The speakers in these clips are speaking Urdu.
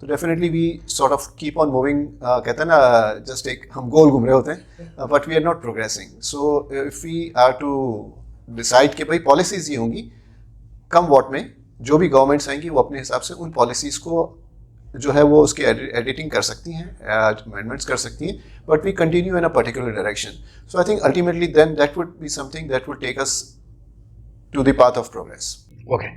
تو definitely we sort of keep on moving, کہتے ہیں نا جسٹ ایک ہم گول گھوم رہے ہوتے ہیں but we are not progressing. So if we are to decide کہ بھائی پالیسیز یہ ہوں گی کم واٹ میں, جو بھی گورنمنٹس آئیں گی وہ اپنے حساب سے ان پالیسیز کو جو ہے وہ اس کی ایڈیٹنگ کر سکتی ہیں, امینڈمنٹس کر سکتی ہیں, but we continue in a particular direction. So I think ultimately then that would be something that would take us to the path of progress. Okay,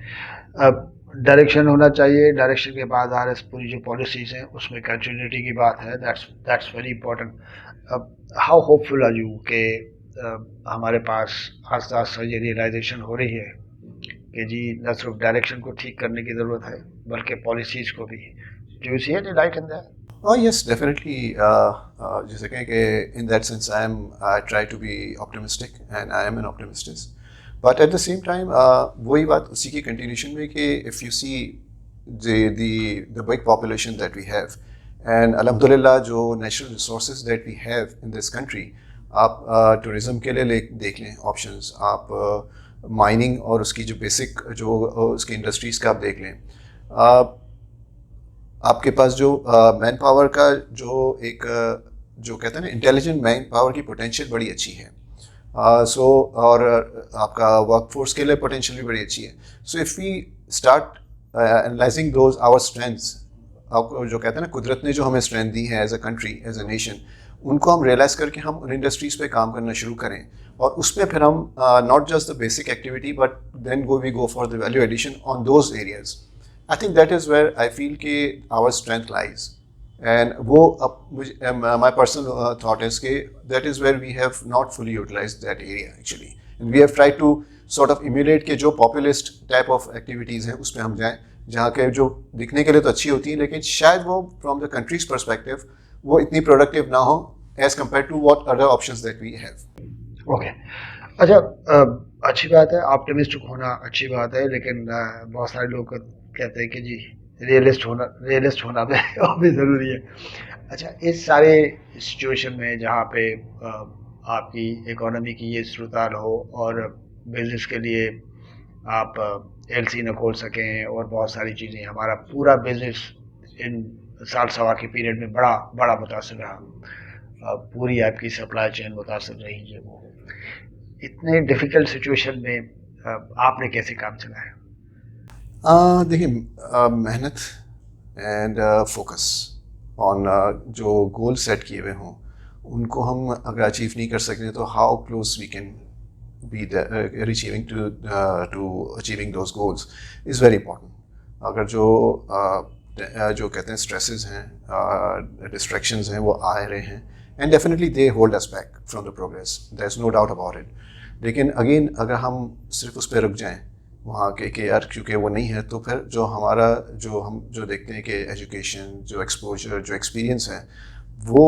direction ہونا چاہیے, ڈائریکشن کے بعد پوری جو پالیسیز ہیں اس میں کنٹینیوٹی کی بات ہے, that's very important. How hopeful are you کہ ہمارے پاس آہستہ آہستہ یہ ریئلائزیشن ہو رہی ہے کہ جی نہ صرف ڈائریکشن کو ٹھیک کرنے کی ضرورت ہے بلکہ پالیسیز کو بھی. Do you see any light in that? Oh yes, definitely. جیسے کہیں کہ in that sense I try to be optimistic and I am an optimist. But at the same time وہی بات اسی کی کنٹینیوشن میں کہ if you see the big population that we have and الحمدللہ جو natural resources that we have in this country, آپ ٹورزم کے لیے دیکھ لیں آپشنز, آپ مائننگ اور اس کی جو بیسک جو اس کی انڈسٹریز کا آپ دیکھ لیں, آپ کے پاس جو مین پاور کا جو ایک جو کہتے ہیں نا انٹیلیجنٹ مین پاور کی پوٹینشیل بڑی اچھی ہے. سو اور آپ کا ورک فورس کے لیے پوٹینشیل بھی بڑی اچھی ہے. So if we start analysing those our strengths, آپ کو جو کہتے ہیں نا قدرت نے جو ہمیں اسٹرینتھ دی ہے as a country, as a nation, ان کو ہم ریئلائز کر کے ہم ان انڈسٹریز پہ کام کرنا شروع کریں, اور اس پہ پھر ہم not just the basic activity but then we go for the value addition on those areas. I think that is where I feel کہ our strength lies. And وہ my personal thought is کہ that is where we have not fully utilized that area actually. And we have tried to sort of emulate کہ جو populist type of activities ہیں اس میں ہم جائیں, جہاں کہ جو دکھنے کے لیے تو اچھی ہوتی ہیں لیکن شاید وہ from the country's perspective وہ اتنی productive نہ ہو as compared to what other options that we have. Okay. اچھا, اچھی بات ہے, آپٹیمسٹک ہونا اچھی بات ہے, لیکن بہت سارے لوگ کہتے ہیں کہ جی ریئلسٹ ہونا بھی ضروری ہے. اچھا, اس سارے سچویشن میں جہاں پہ آپ کی اکانومی کی یہ صورتحال ہو اور بزنس کے لیے آپ ایل سی نہ کھول سکیں اور بہت ساری چیزیں, ہمارا پورا بزنس ان سال سوا کے پیریڈ میں بڑا متاثر رہا, پوری آپ کی سپلائی چین متاثر رہی ہے. وہ اتنے ڈیفیکلٹ سچویشن میں آپ نے کیسے کام چلایا؟ دیکھیں, محنت اینڈ فوکس آن جو گول سیٹ کیے ہوئے ہوں ان کو ہم اگر اچیو نہیں کر سکتے تو how close we can be reaching to achieving those goals is very important. اگر جو کہتے ہیں اسٹریسز ہیں, ڈسٹریکشنز ہیں, وہ آ رہے ہیں and definitely they hold us back from the progress, there is no doubt about it. لیکن اگین اگر ہم صرف اس پہ رک جائیں وہاں کے کہ یار کیونکہ وہ نہیں ہے, تو پھر جو ہمارا ہم دیکھتے ہیں کہ ایجوکیشن, جو ایکسپوجر, جو ایکسپیرینس ہے, وہ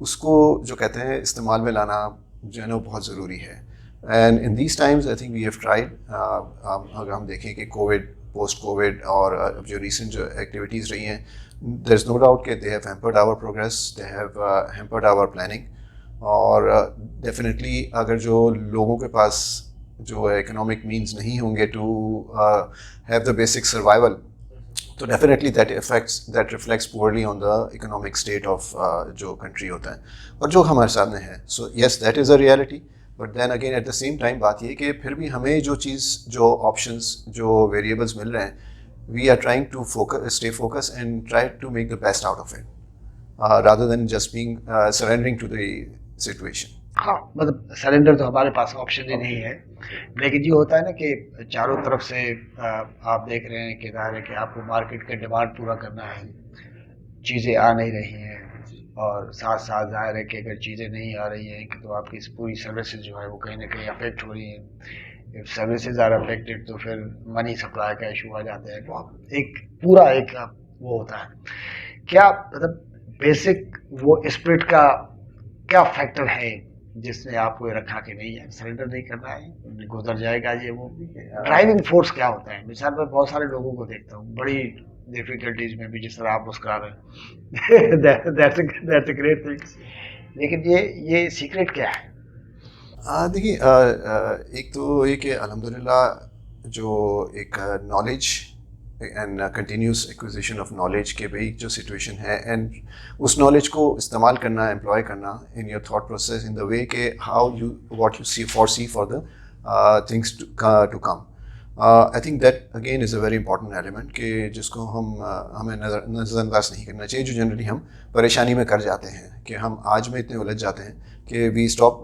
اس کو جو کہتے ہیں استعمال میں لانا جو ہے نا بہت ضروری ہے. And in these times I think we have tried. اگر ہم دیکھیں کہ کووڈ, پوسٹ کووڈ اور جو ریسنٹ جو ایکٹیویٹیز رہی ہیں, دیر از نو ڈاؤٹ کہ they have hampered our progress, they have hampered our planning. اور ڈیفینیٹلی اگر جو لوگوں کے پاس جو اکنامک مینس نہیں ہوں گے to have the basic survival, تو definitely that reflects poorly on the economic state of جو کنٹری ہوتا ہے اور جو ہمارے سامنے ہے. So yes that is a reality, but then again at the same time بات یہ کہ پھر بھی ہمیں جو آپشنس, جو ویریبلس مل رہے ہیں, we are trying to stay focus and try to make the best out of it rather than just being surrendering to the situation. ہاں, مطلب سرنڈر تو ہمارے پاس آپشن ہی نہیں ہے, لیکن یہ ہوتا ہے نا کہ چاروں طرف سے آپ دیکھ رہے ہیں کہ ظاہر ہے کہ آپ کو مارکیٹ کے ڈیمانڈ پورا کرنا ہے, چیزیں آ نہیں رہی ہیں, اور ساتھ ساتھ ظاہر ہے کہ اگر چیزیں نہیں آ رہی ہیں تو آپ کی پوری سروسز جو ہے وہ کہیں نہ کہیں افیکٹ ہو رہی ہیں. سروسز آر افیکٹڈ تو پھر منی سپلائی کا ایشو آ جاتا ہے. بہت ایک پورا ایک وہ ہوتا ہے. کیا مطلب بیسک وہ اسپرٹ کا کیا فیکٹر ہے جس نے آپ کو رکھا کہ نہیں ہے سرنڈر نہیں کرنا ہے, گزر جائے گا یہ وہ, ڈرائیونگ فورس کیا ہوتا ہے؟ مثال میں بہت سارے لوگوں کو دیکھتا ہوں بڑی ڈیفیکلٹیز میں بھی, جس طرح آپ مسکرا رہے ہیں, دیٹس اے گریٹ تھنگ, لیکن یہ سیکریٹ کیا ہے؟ دیکھیے, ایک تو یہ کہ الحمدللہ جو ایک knowledge and continuous acquisition of knowledge کہ بھائی جو سچویشن ہے اینڈ اس نالج کو استعمال کرنا, امپلوائے کرنا in your thought process in the way کہ how you what you see for the things to come. I think that again is a very important element کہ جس کو ہمیں نظر انداز نہیں کرنا چاہیے, جو جنرلی ہم پریشانی میں کر جاتے ہیں کہ ہم آج میں اتنے الجھ جاتے ہیں کہ we stop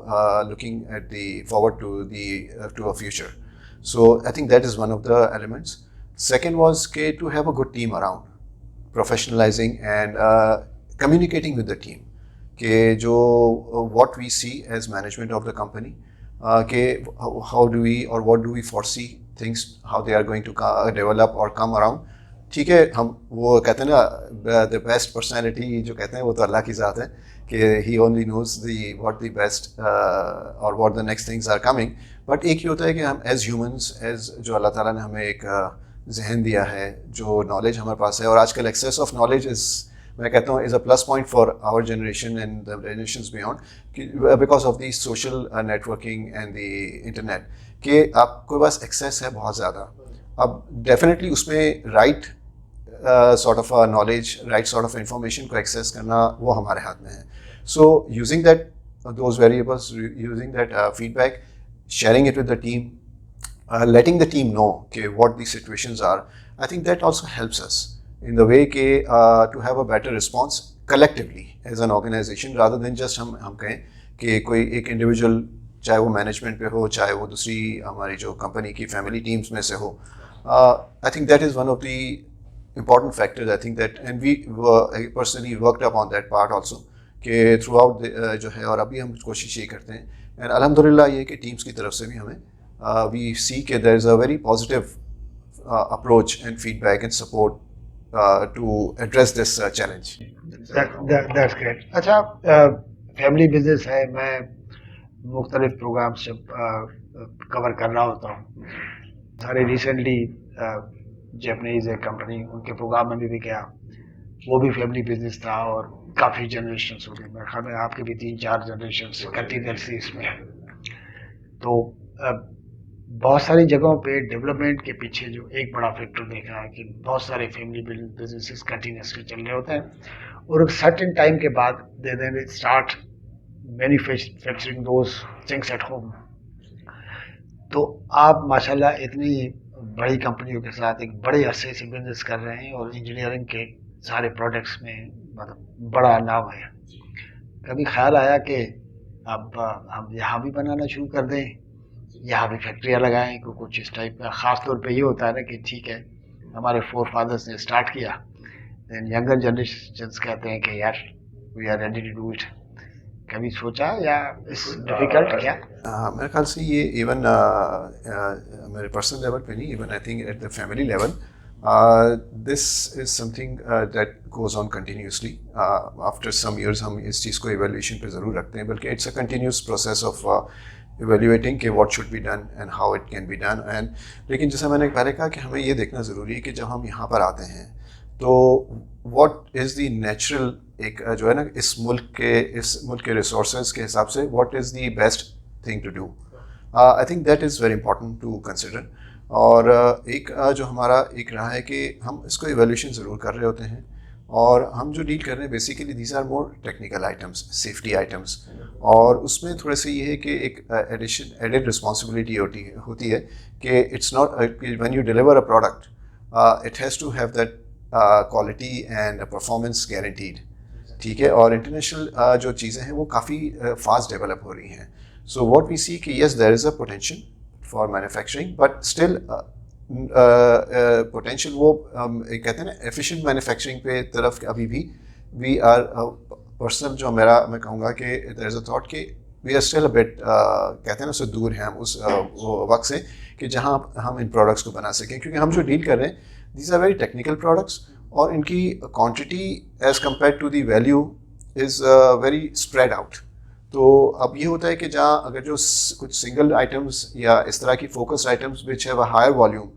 looking at the forward to a future. So I think that is one of the elements. Second was to have a good team around, professionalizing and communicating with the team. What we see as management of the company, how do we or what do we foresee things, how they are going to develop or come around. ٹھیک ہے, ہم وہ کہتے ہیں نا the best personality جو کہتے ہیں وہ تو اللہ کی ذات ہے کہ he only knows what the best or what the next things are coming. But ایک یہ ہوتا ہے کہ ہم ایز ہیومنس, ایز جو اللہ تعالیٰ نے ہمیں ایک ذہن دیا ہے, جو نالج ہمارے پاس ہے, اور آج کل ایکسیس آف نالج میں کہتا ہوں is a plus point for our generation and the generations beyond because of the social networking and the internet, کہ آپ کے پاس ایکسیس ہے بہت زیادہ. اب ڈیفینیٹلی اس میں right sort of knowledge, right sort of information کو access کرنا وہ ہمارے ہاتھ میں ہے. So using those variables, using that feedback, sharing it with the team, letting the team know what the situations are, I think that also helps us in the way to have a better response collectively as an organization, rather than just ہم کہیں کہ کوئی ایک انڈیویجول, چاہے وہ مینجمنٹ پہ ہو, چاہے وہ دوسری ہماری جو کمپنی کی فیملی ٹیمز میں سے ہو. I think that is one of the important factors. I think that, and we personally worked up on that part also, کہ تھرو آؤٹ جو ہے, اور ابھی ہم کوشش یہ کرتے ہیں, اینڈ الحمد للہ یہ کہ ٹیمس کی طرف سے بھی ہمیں وی سی کہ there is a very positive approach and feedback and support to address this challenge. That's great. اچھا, فیملی بزنس ہے, میں مختلف پروگرامس جب کور کر رہا ہوتا ہوں, سارے ریسنٹلی جیپنیز ایک کمپنی, ان کے پروگرام میں بھی گیا, وہ بھی فیملی بزنس تھا اور کافی جنریشنس ہو گئی. میرے خیال میں آپ کے بھی 3-4 جنریشنس کنٹینیوسلی اس میں ہیں. تو بہت ساری جگہوں پہ ڈیولپمنٹ کے پیچھے جو ایک بڑا فیکٹر دیکھا ہے کہ بہت سارے فیملی بزنسز کنٹینیوسلی چل رہے ہوتے ہیں, اور ایک سرٹن ٹائم کے بعد دے دیں start manufacturing those things at home. تو آپ ماشاء اللہ اتنی بڑی کمپنیوں کے ساتھ ایک بڑے عرصے سے بزنس کر رہے ہیں, اور انجینئرنگ کے سارے پروڈکٹس میں مطلب بڑا نام ہے. کبھی خیال آیا کہ اب ہم یہاں بھی بنانا شروع کر دیں, یہاں بھی فیکٹریاں لگائیں, کو کچھ اس ٹائپ کا؟ خاص طور پہ یہ ہوتا ہے نا کہ ٹھیک ہے ہمارے فور فادرس نے اسٹارٹ کیا, دین ینگر جنریشنس کہتے ہیں کہ یار we are ready to do it. کبھی سوچا یا اس ڈیفیکلٹ کیا؟ میرے خیال سے یہ ایون میرے پرسنل لیول پہ نہیں, even I think at the family level this is something that goes on continuously. After some years ہم اس چیز کو ایویلیویشن پہ ضرور رکھتے ہیں, بلکہ it's a continuous process of evaluating کہ what should be done and how it can be done. And لیکن جیسا میں نے پہلے کہا کہ ہمیں یہ دیکھنا ضروری ہے کہ جب ہم یہاں پر آتے ہیں تو واٹ از دی نیچرل, ایک جو ہے نا اس ملک کے ریسورسز کے حساب سے what is the best thing to do. I think that is very important to consider. اور ایک جو ہمارا ایک رہا ہے کہ ہم اس کو ایویلیوشن ضرور کر رہے ہوتے ہیں, اور ہم جو ڈیل کر رہے ہیں basically these are more technical items, safety items, اور اس میں تھوڑے سے یہ ہے کہ ایک ایڈڈ رسپانسبلٹی ہوتی ہے کہ it's not when you deliver a product it has to have that quality and performance guaranteed. ٹھیک ہے, اور انٹرنیشنل جو چیزیں ہیں وہ کافی فاسٹ ڈیولپ ہو رہی ہیں. سو واٹ وی سی کہ yes there is a potential for manufacturing, but still potential وہ کہتے ہیں نا ایفیشینٹ مینوفیکچرنگ پہ طرف ابھی بھی وی آر پرسنل جو میں کہوں گا کہ دیر از اے تھاٹ کہ we are still a bit کہتے ہیں نا اس سے دور ہیں ہم اس وقت سے کہ جہاں ہم ان پروڈکٹس کو بنا سکیں, کیونکہ ہم جو ڈیل کر رہے ہیں these are very technical products, اور ان کی quantity as compared to the value is very spread out. تو اب یہ ہوتا ہے کہ جہاں اگر جو کچھ سنگل آئٹمس یا اس طرح کی focused items which have a higher volume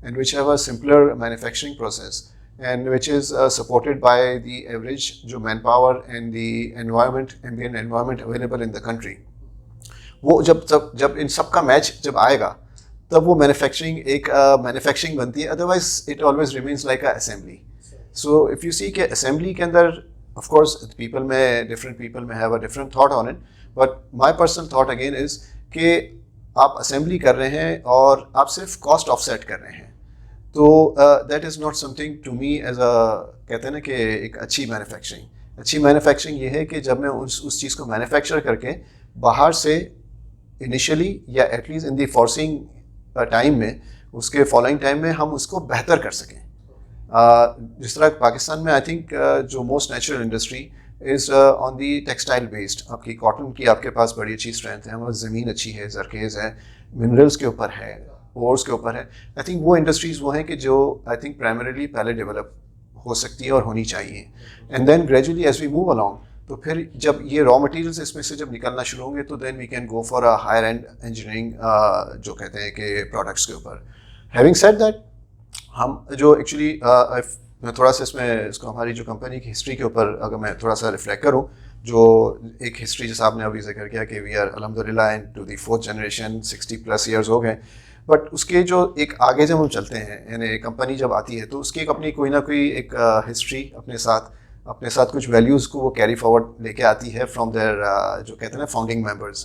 and which have a simpler manufacturing process and which is supported by the average جو manpower and the environment environment available in the country, وہ جب ان سب کا میچ جب آئے گا تب وہ مینوفیکچرنگ بنتی ہے. Otherwise it always remains like a assembly. So if you see کہ اسمبلی کے اندر آف کورس ڈفرنٹ پیپل میں have a different thought on it, but my personal thought again is کہ آپ اسمبلی کر رہے ہیں اور آپ صرف کاسٹ آف سیٹ کر رہے ہیں, تو that is not something to me as a, کہتے ہیں نا کہ ایک اچھی مینوفیکچرنگ یہ ہے کہ جب میں اس چیز کو مینوفیکچر کر کے باہر سے انیشلی یا at least in the forcing time میں, اس کے فالوئنگ ٹائم میں ہم اس کو بہتر کر سکیں. جس طرح پاکستان میں آئی تھنک جو most natural industry is on the textile based. آپ کی کاٹن کی آپ کے پاس بڑی اچھی اسٹرینتھ ہے, ہمارا زمین اچھی ہے, زرخیز ہے, منرلس کے اوپر ہے, اورس کے اوپر ہے. آئی تھنک وہ انڈسٹریز وہ ہیں کہ جو آئی تھنک پرائمریلی پہلے ڈیولپ ہو سکتی ہیں اور ہونی چاہیے. And then gradually as we move along, تو پھر جب یہ را مٹیریلس اس میں سے جب نکلنا شروع ہوں گے تو then we can go for a higher and engineering جو کہتے ہیں کہ پروڈکٹس کے اوپر. ہیونگ سیڈ دیٹ, ہم جو ایکچولی میں تھوڑا سا اس کو ہماری جو کمپنی کی ہسٹری کے اوپر اگر میں تھوڑا سا ریفلیکٹ کروں, جو ایک ہسٹری جیسا آپ نے ابھی ذکر کیا کہ وی آر الحمدللہ and to the 4th generation, 60+ years ہو گئے. بٹ اس کے جو ایک آگے جب ہم چلتے ہیں, یعنی کمپنی جب آتی ہے تو اس کی ایک اپنی کوئی نہ کوئی ایک ہسٹری اپنے ساتھ کچھ ویلیوز کو وہ کیری فارورڈ لے کے آتی ہے فرام دیئر جو کہتے ہیں نا founding members.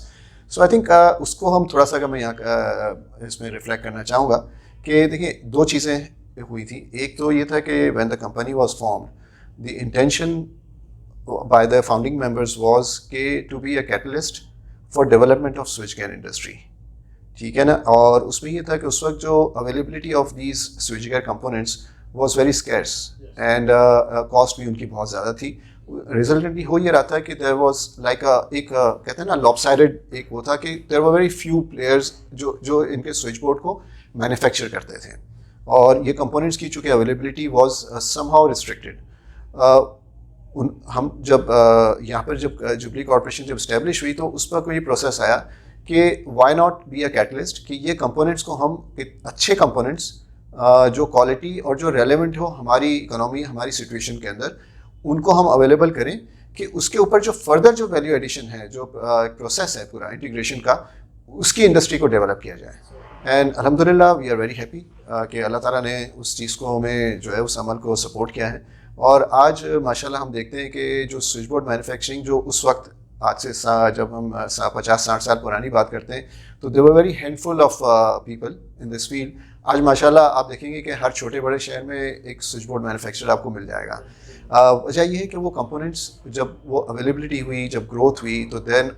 So I think اس کو ہم تھوڑا سا اگر میں یہاں اس میں ریفلیکٹ کرنا چاہوں گا کہ دیکھیں 2 چیزیں ہوئی تھی. ایک تو یہ تھا کہ when the company was formed, the intention by the founding members was کہ to be a catalyst for development of switchgear industry. ٹھیک ہے نا, اور اس میں یہ تھا کہ اس وقت جو availability of these switch gear components was very اسکیئرس and cost بھی ان کی بہت زیادہ تھی. ریزلٹنٹلی ہو یہ رہا تھا کہ دیر واز لائک ایک کہتے ہیں نا لاپ سائڈڈ ایک وہ تھا کہ دیر ور ویری فیو پلیئرز جو ان کے سوئچ بورڈ کو مینوفیکچر کرتے تھے, اور یہ کمپوننٹس کی چونکہ availability was some how restricted. ہم جب یہاں پر جب جوبلی کارپوریشن جب اسٹیبلش ہوئی تو اس پر کوئی پروسیس آیا کہ why not be a catalyst, کہ یہ کمپوننٹس کو ہم اچھے کمپوننٹس جو کوالٹی اور جو ریلیونٹ ہو ہماری اکنامی ہماری سچویشن کے اندر, ان کو ہم اویلیبل کریں کہ اس کے اوپر جو فردر جو ویلیو ایڈیشن ہے, جو پروسیس ہے پورا انٹیگریشن کا, اس کی انڈسٹری کو ڈیولپ کیا جائے. اینڈ الحمدللہ وی آر ویری ہیپی کہ اللہ تعالیٰ نے اس چیز کو ہمیں جو ہے اس عمل کو سپورٹ کیا ہے. اور آج ماشاءاللہ ہم دیکھتے ہیں کہ جو سوئچ بورڈ مینوفیکچرنگ جو اس وقت آج سے جب ہم 50-60 سال پرانی بات کرتے ہیں تو they were very handful of people in this field. آج ماشاءاللہ آپ دیکھیں گے کہ ہر چھوٹے بڑے شہر میں ایک سوئچ بورڈ مینوفیکچرر آپ کو مل جائے گا. وجہ یہ ہے کہ وہ کمپوننٹس جب وہ اویلیبلٹی ہوئی, جب گروتھ ہوئی, تو دین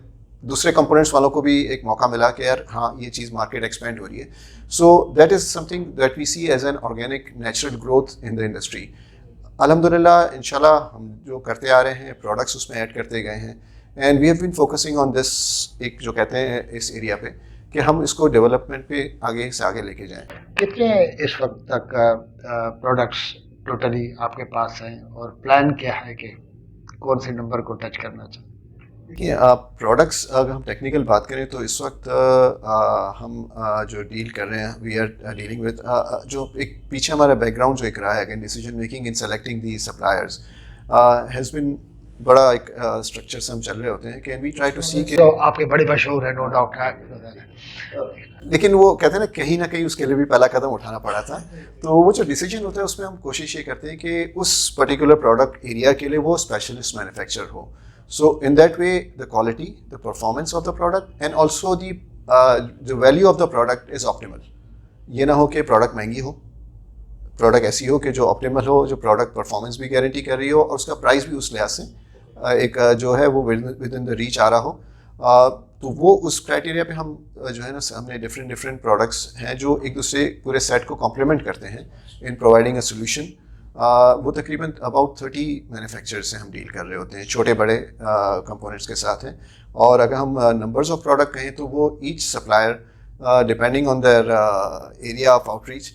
دوسرے کمپوننٹس والوں کو بھی ایک موقع ملا کہ یار ہاں یہ چیز مارکیٹ ایکسپینڈ ہو رہی ہے. So that is something that we see as an organic natural growth in the industry. الحمدللہ انشاءاللہ ہم جو کرتے آ رہے ہیں پروڈکٹس اس میں ایڈ کرتے گئے ہیں, and we have been focusing on this, ایک جو کہتے ہیں اس ایریا پہ کہ ہم اس کو ڈیولپمنٹ پہ آگے سے آگے لے کے جائیں. کتنے اس وقت تک پروڈکٹس ٹوٹلی آپ کے پاس ہیں, اور پلان کیا ہے کہ کون سے نمبر کو ٹچ کرنا چاہیں؟ دیکھیے پروڈکٹس اگر ہم ٹیکنیکل بات کریں تو اس وقت ہم جو ڈیل کر رہے ہیں وی آر ڈیلنگ وتھ جو ایک پیچھے ہمارا بیک گراؤنڈ جو ایک رہا ہے decision making in selecting the suppliers has been بڑا ایک اسٹرکچر سے ہم چل رہے ہوتے ہیں کہ وی ٹرائی ٹو سی کہ آپ کے بڑے مشہور ہیں نو ڈاؤٹ ہے, لیکن وہ کہتے ہیں نا کہیں اس کے لیے بھی پہلا قدم اٹھانا پڑا تھا. تو وہ جو ڈیسیجن ہوتا ہے اس میں ہم کوشش یہ کرتے ہیں کہ اس پرٹیکولر پروڈکٹ ایریا کے لیے وہ specialist manufacture who. So in that way, the quality, the performance of the product, and also the value of the product is optimal. یہ نہ ہو کہ پروڈکٹ مہنگی ہو, پروڈکٹ ایسی ہو کہ جو آپٹیمل ہو, جو پروڈکٹ پرفارمنس بھی گارنٹی کر رہی ہو اور اس کا پرائز بھی اس لحاظ سے ایک جو ہے وہ ود ان دا ریچ آ رہا ہو. تو وہ اس کرائٹیریا پہ ہم جو ہے نا ہم نے ڈفرینٹ پروڈکٹس ہیں جو ایک دوسرے پورے سیٹ کو کمپلیمنٹ کرتے ہیں ان پرووائڈنگ اے سولوشن. وہ تقریباً اباؤٹ 30 مینوفیکچرر سے ہم ڈیل کر رہے ہوتے ہیں, چھوٹے بڑے کمپوننٹس کے ساتھ ہیں. اور اگر ہم نمبرز آف پروڈکٹ کہیں تو وہ each supplier depending on their area of outreach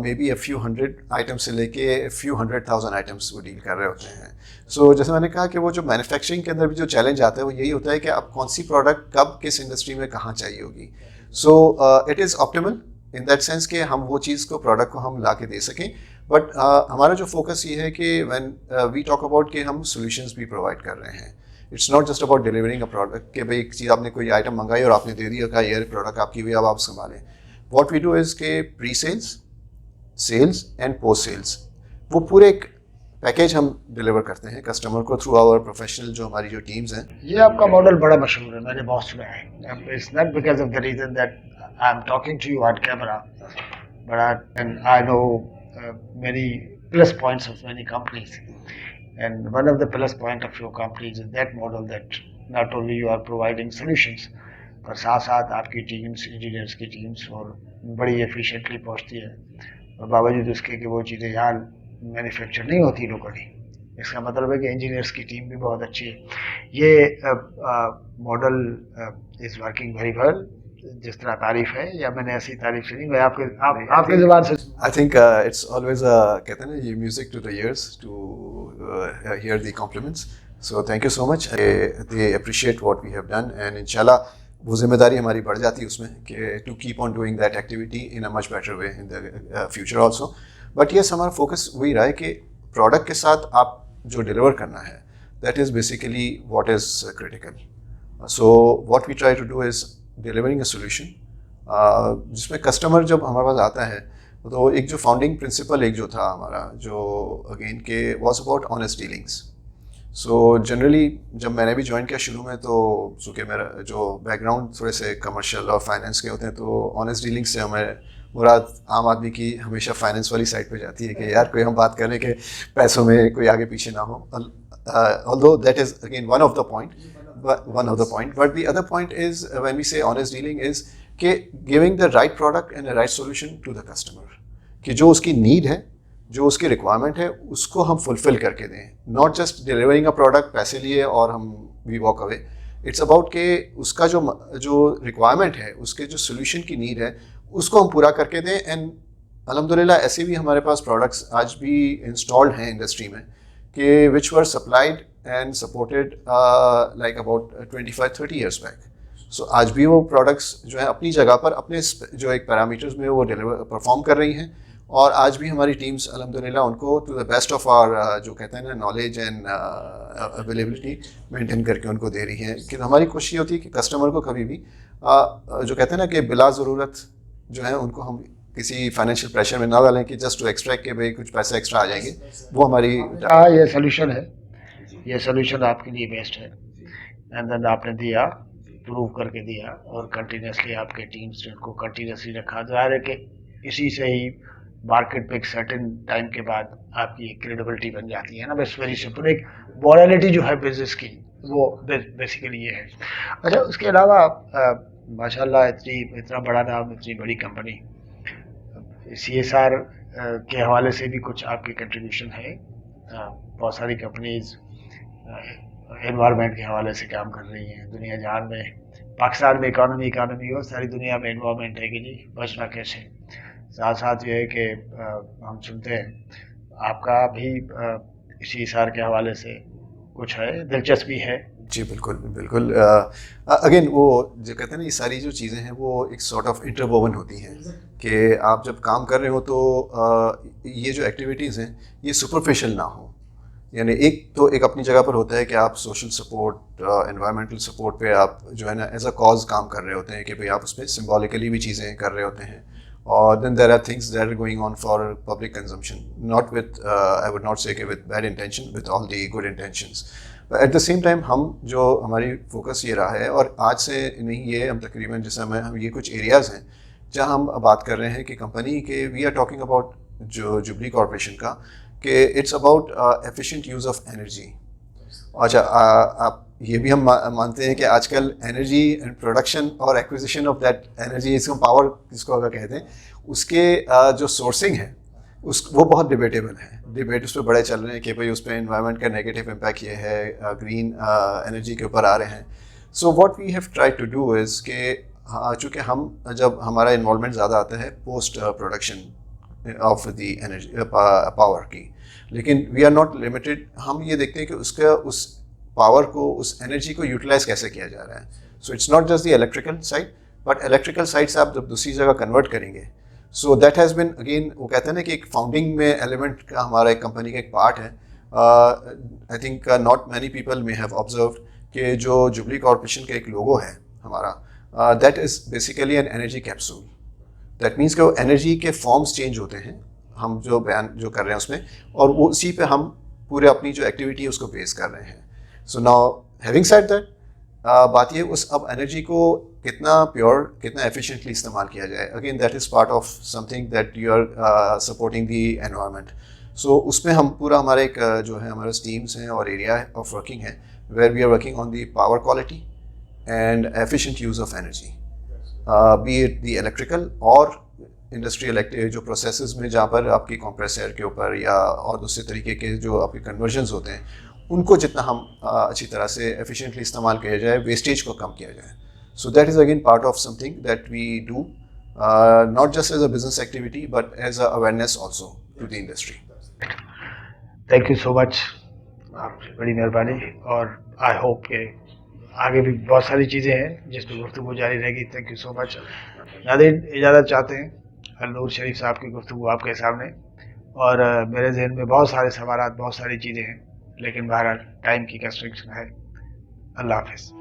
may be a few hundred item سے لے کے فیو 100,000 آئٹمس وہ ڈیل کر رہے ہوتے ہیں. سو جیسے میں نے کہا کہ وہ جو مینوفیکچرنگ کے اندر بھی جو چیلنج آتا ہے وہ یہی ہوتا ہے کہ آپ کون سی پروڈکٹ کب کس انڈسٹری میں کہاں چاہیے ہوگی. So it is optimal in that sense کہ ہم وہ چیز کو پروڈکٹ کو ہم لا کے دے سکیں. بٹ ہمارا جو فوکس یہ ہے کہ وین وی ٹاک اباؤٹ کہ ہم سولوشنس بھی پرووائڈ کر رہے ہیں. It's not just about delivering a product کہ بھائی ایک چیز آپ نے کوئی آئٹم منگائی اور آپ نے دے دیا کہ یہ پروڈکٹ آپ کی ہوئی اب آپ سنبھالیں. what we do is کہ pre sales, sales and post sales وہ پورے ایک پیکیج ہم ڈلیور کرتے ہیں کسٹمر کو تھرو آور پروفیشنل جو ہماری جو ٹیمز ہیں. یہ آپ کا ماڈل بڑا مشہور ہے, میں نے بہت سنا ہے. It's not because of the reason that I am talking to you on camera, but I know many plus points of many companies, and one of the plus point of your companies is that model that not only you are providing solutions پر ساتھ ساتھ آپ کی ٹیمس, انجینئرس کی ٹیمس اور بڑی ایفیشینٹلی پہنچتی ہے, اور باوجود اس کے کہ وہ چیزیں یہاں مینوفیکچر نہیں ہوتی لوکلی. اس کا مطلب ہے کہ انجینئرس کی ٹیم بھی بہت اچھی ہے. یہ model is working very well, جس طرح تعریف ہے, یا میں نے ایسی تعریف سنی, میں آپ کے زبان سے. I think it's always کہتے ہیں نا یہ music to the ears to hear the compliments. So thank you so much. They appreciate what we have done, and inshallah وہ ذمہ داری ہماری بڑھ جاتی ہے اس میں کہ to keep on doing that activity in a much better way in the future also. But yes, ہمارا فوکس وہی رہا ہے کہ پروڈکٹ کے ساتھ آپ جو ڈیلیور کرنا ہے that is basically what is critical. So what we try to do is delivering a solution جس میں کسٹمر جب ہمارے پاس آتا ہے تو ایک جو فاؤنڈنگ پرنسپل ایک جو تھا ہمارا جو اگین کہ was about honest dealings. So generally جب میں نے بھی جوائن کیا شروع میں تو چونکہ میرا جو بیک گراؤنڈ تھوڑے سے کمرشل اور فائنینس کے ہوتے ہیں تو آنیسٹ ڈیلنگ سے ہمیں مراد عام آدمی کی ہمیشہ فائنینس والی سائڈ پہ جاتی ہے کہ یار کوئی ہم بات کریں کہ پیسوں میں کوئی آگے پیچھے نہ ہو. although that is again one of the point, but the other point is when we say honest dealing is کہ giving the right product and the right solution to the customer, کہ جو اس کی نیڈ ہے, جو اس کی ریکوائرمنٹ ہے, اس کو ہم فلفل کر کے دیں. Not just delivering a product, پیسے لیے اور ہم وی واک اوے. اٹس اباؤٹ کہ اس کا جو ریکوائرمنٹ ہے, اس کے جو سولوشن کی نیڈ ہے, اس کو ہم پورا کر کے دیں. اینڈ الحمدللہ ایسے بھی ہمارے پاس پروڈکٹس آج بھی انسٹالڈ ہیں انڈسٹری میں کہ which were supplied and supported like about 25-30 years back. So آج بھی وہ پروڈکٹس جو ہیں اپنی جگہ پر اپنے جو ایک پیرامیٹرز میں وہ پرفارم کر رہی ہیں, اور آج بھی ہماری ٹیمز الحمدللہ ان کو to the best of our جو کہتے ہیں نا نالج اینڈ اویلیبلٹی مینٹین کر کے ان کو دے رہی ہیں. کہ ہماری کوشش یہ ہوتی ہے کہ کسٹمر کو کبھی بھی جو کہتے ہیں نا کہ بلا ضرورت جو ہے ان کو ہم کسی فائنینشیل پریشر میں نہ ڈالیں کہ جسٹ ٹو ایکسٹریکٹ کہ بھائی کچھ پیسے ایکسٹرا آ جائیں گے. وہ ہماری یہ سولوشن ہے, یہ سولوشن آپ کے لیے بیسٹ ہے, اینڈ دین آپ نے دیا, پروو کر کے دیا, اور کنٹینیوسلی آپ کے ٹیمس نے ان کو کنٹینیوسلی رکھا. ظاہر ہے کہ اسی سے ہی مارکیٹ پہ ایک سرٹن ٹائم کے بعد آپ کی ایک کریڈیبلٹی بن جاتی ہے نا. بس ویری سمپل, ایک وائرلٹی جو ہے بزنس کی وہ بیسیکلی یہ ہے. اچھا, اس کے علاوہ ماشاء اللہ اتنا بڑا نام, اتنی بڑی کمپنی, CSR کے حوالے سے بھی کچھ آپ کی کنٹریبیوشن ہے. بہت ساری کمپنیز انوائرمنٹ کے حوالے سے کام کر رہی ہیں دنیا جہان میں. پاکستان میں اکانومی ہو, ساری دنیا میں انوائرمنٹ ہے کہ جی بچنا کیسے. ساتھ ساتھ یہ ہے کہ ہم سنتے ہیں آپ کا بھی CSR کے حوالے سے کچھ ہے, دلچسپی ہے. جی بالکل بالکل. اگین وہ جو کہتے ہیں نا یہ ساری جو چیزیں ہیں وہ ایک سارٹ آف انٹرووون ہوتی ہیں کہ آپ جب کام کر رہے ہو تو یہ جو ایکٹیویٹیز ہیں یہ سپرفیشل نہ ہوں. یعنی ایک تو ایک اپنی جگہ پر ہوتا ہے کہ آپ سوشل سپورٹ, انوائرمنٹل سپورٹ پہ آپ جو ہے نا ایز اے کاز کام کر رہے ہوتے ہیں کہ بھئی آپ اس پہ سمبولیکلی بھی چیزیں کر رہے ہوتے ہیں. اور then there are things that are going on for public consumption, not with I would not say کہ with bad intention, with all the good intentions. At the same time ہم جو ہماری فوکس یہ رہا ہے, اور آج سے نہیں یہ ہم تقریباً جیسے ہم یہ کچھ ایریاز ہیں جہاں ہم بات کر رہے ہیں کہ کمپنی کے وی آر ٹاکنگ اباؤٹ جو جبلی کارپوریشن کا کہ it's about efficient use of energy. اچھا, آپ یہ بھی ہم مانتے ہیں کہ آج کل انرجی اینڈ پروڈکشن اور ایکوزیشن آف دیٹ انرجی, اس کو پاور جس کو اگر کہتے ہیں, اس کے جو سورسنگ ہے وہ بہت ڈیبیٹیبل ہے. ڈیبیٹ اس پہ بڑے چل رہے ہیں کہ بھائی اس پہ انوائرمنٹ کا نیگیٹو امپیکٹ یہ ہے, گرین انرجی کے اوپر آ رہے ہیں. So what we have tried to do is کہ چونکہ ہم جب ہمارا انوالومنٹ زیادہ آتا ہے post production of the energy power کی, لیکن وی آر ناٹ لمیٹیڈ. ہم یہ دیکھتے ہیں کہ اس پاور کو, اس انرجی کو یوٹیلائز کیسے کیا جا رہا ہے. So it's not just the electrical side, but electrical side سے آپ جب دوسری جگہ کنورٹ کریں گے, so that has been again وہ کہتے ہیں نا کہ ایک فاؤنڈنگ میں ایلیمنٹ کا ہمارا ایک کمپنی کا ایک پارٹ ہے. I think not many people may have observed کہ جو جبلی کارپوریشن کا ایک لوگو ہے ہمارا, that is basically an energy capsule. That means کہ وہ انرجی کے فارمز چینج ہوتے ہیں ہم جو بیان جو کر رہے ہیں اس میں, اور وہ اسی پہ ہم پورے اپنی جو ایکٹیویٹی ہے اس کو بیس کر رہے ہیں. So now having said that, بات یہ اس اب انرجی کو کتنا پیور کتنا ایفیشینٹلی استعمال کیا جائے, again that is part of something that you are supporting the environment. So اس میں ہم پورا ہمارے ایک جو ہے ہمارے ٹیمس ہیں اور ایریا آف ورکنگ ہے where we are working on the power quality and efficient use of energy, be it the electrical اور انڈسٹریل جو پروسیسز میں جہاں پر آپ کی کمپریسر کے اوپر یا اور دوسرے طریقے کے جو آپ کے کنورژنز ہوتے ہیں ان کو جتنا ہم اچھی طرح سے ایفیشینٹلی استعمال کیا جائے, ویسٹیج کو کم کیا جائے. So that is again part of something that we do not just as a business activity but as a awareness also to the industry. Thank you so much, آپ کی بڑی مہربانی, اور آئی ہوپ کہ آگے بھی بہت ساری چیزیں ہیں جس پہ گفتگو جاری رہے گی. تھینک یو سو مچ. ناظرین اجازت چاہتے ہیں النور شریف صاحب کی گفتگو آپ کے سامنے, اور میرے ذہن میں بہت سارے سوالات بہت ساری چیزیں ہیں, لیکن بہرحال ٹائم کی کنسٹرکشن ہے. اللہ حافظ.